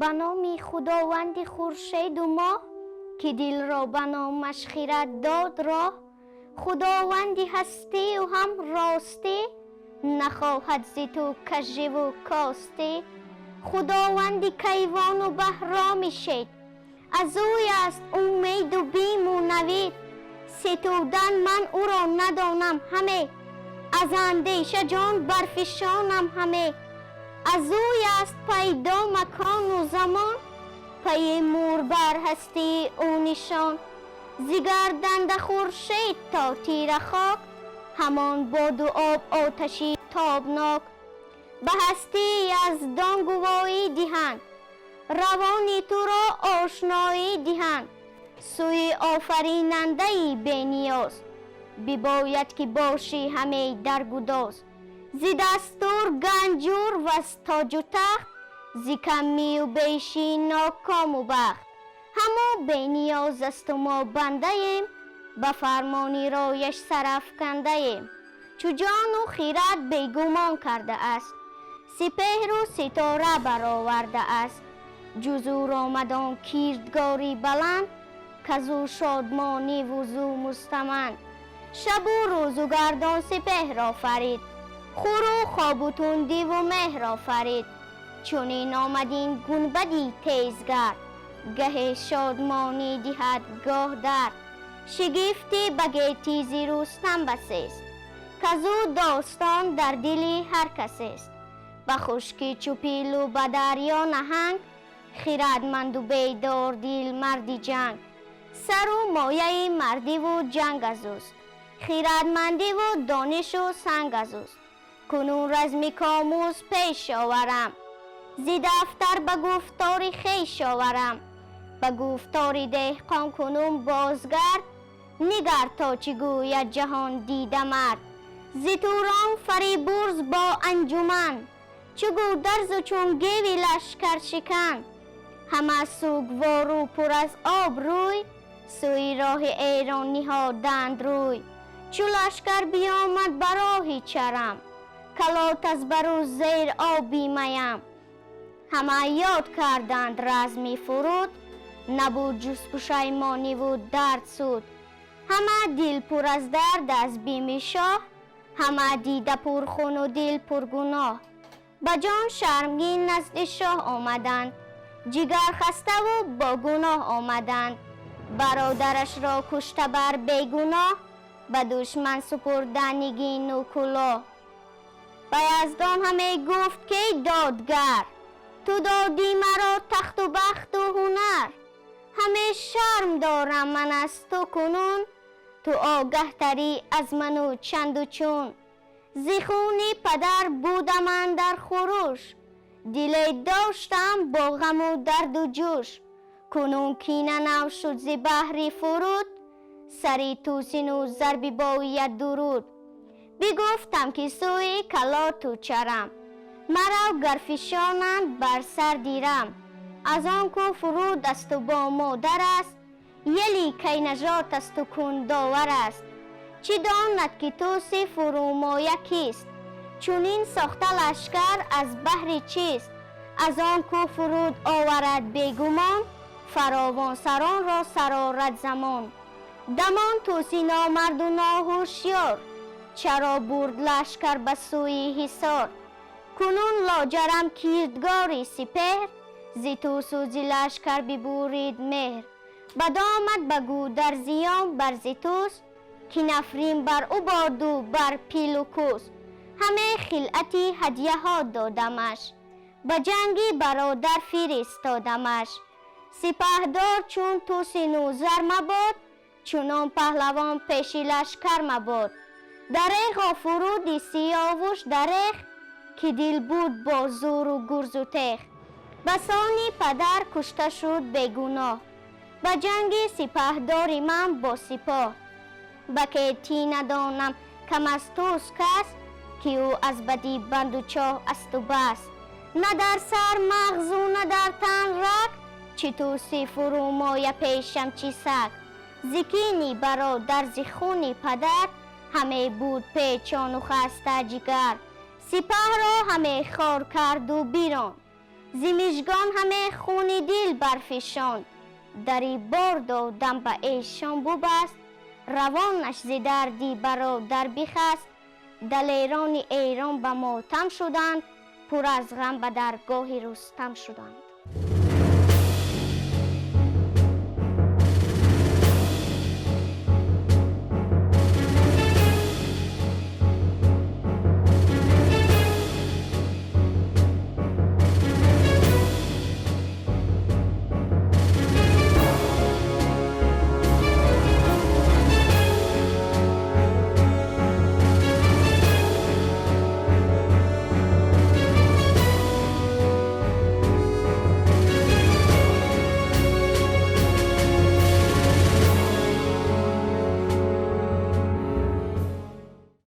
به نام خداوند خورشید و ماه که دل را به نامش خیرت داد راه. خداوندی هستی و هم راستی، نخواهد ز تو کژی و کاستی. خداوندی کیوان و بهرام شید، از اوی است امید و بیم و نوید. ستودن من او را ندانم همه، از اندیشه جان برفشانم همه. از اوی است پیدا مکان و زمان، پی مور بر هستی او نشان. ز گردنده خورشید تا تیره خاک، همان باد و آب آتشی تابناک. به هستی یزدان گواهی دهند، روان تو را آشنایی دهند. سوی آفریننده بی نیاز، بباید که باشی همه در گداز. ز دستور گنجور و از تاج و تخت، ز کمی و بیشی ناکام و بخت. همو بی نیاز است و ما بنده ایم، به فرمانی رایش سرافکنده ایم. چو جان و خیرت بیگمان کرده است، سپهر و ستاره برآورده است. جز او را آمدان کردگاری بلند، کزو شادمانی و زو مستمند. شب و روز و گردان سپهر آفرید، خور و خواب و تندی و مهر آفرید. چنین آمدین گنبدی تیزگرد، گه شادمانی دهد گاه درد. شگفتی به گیتی ز رستم بسی است، کزو داستان در دل هر کسی است. به خشکی چو پیل و به دریا نهنگ، خردمند و بیدار دل مردی جنگ. سر و مایه مردی و جنگ از اوست، خردمندی و دانش و سنگ از اوست. کنون رزم کاموز پیش آورم، ز دفتر به گفتار خویش آورم. به گفتار دهقان کنون بازگرد، نگر تا چه گوید جهان دیده مرد. ز توران فریبرز با انجمن، چو گودرز و چون گیو لشکر شکن. همه سوگوار و پر از آب روی، سوی راه ایران نهادند روی. چو لشکر بیامد بر راه چرم، کلات از بر و زیر آبی میم. همه یاد کردند رزمی فرود، نبود جز پشیمانی و درد سود. همه دل پر از درد از بیم شاه، همه دیده پر خون و دل پر گناه. به جان شرمگین نزد شاه آمدند، جگر خسته و با گناه آمدند. برادرش را کشته بر بیگناه، به دشمن سپرده نگین و کلاه. به یزدان همه گفت که دادگر، تو دادی مرا تخت و بخت و هنر. همه شرم دارم من از تو کنون، تو آگه تری از من و چند و چون. ز خون پدر بودم اندر خروش، دل داشتم با غم و درد و جوش. کنون کینه نو شد ز بحر فرود، سری توسین و ضربی باید درود. بگفتم که سوی کلات و چرم، مرا گر فشانند بر سر دیرم. از آن کو فرود است و با مادر است، یلی کی نژات است و کون داور است. چه داند که توس فرومایه کیست، چونین ساخته لشکر از بهر چیست. از آن کو فرود آورد بیگمان، فراوان سران را سرآرد زمان. دمان توسی نامرد و ناهوشیار، چرا برد لشکر به سوی حصار. کنون لاجرم کردگاری سپهر، ز توس و ز لشکر ببرید مهر. بد آمد به گودرزیان بر ز توس، که نفرین بر او باد و بر پیل و کوس. همه خلعتی هدیه ها دادمش، به جنگی برادر فرستادمش. سپهدار چون توس نوذر مباد، چونان پهلوان پیش لشکر مباد. دریغا فرودی سیاوش دریغ، که دل بود با زور و گرز و تیغ. بسانی پدر کشته شد بیگناه، به جنگ سپهدار من با سپاه. بکیتی ندانم کم از توست کس، که او از بدی بند و چاه است و بس. نه در سر مغز و نه در تن رگ، چه توسی فرومایه پیشم چه سگ. ز کین برادر ز خون پدر، همه بود پیچان و خسته جگر. سپه را همه خوار کرد و بیرون، زمشگان همه خون دل برفشاند، دری برد و دم به ایشان ببست، روانش ز دردی برادر بخست. دلیران ایران به ماتم شدند، پر از غم به درگاه رستم شدند.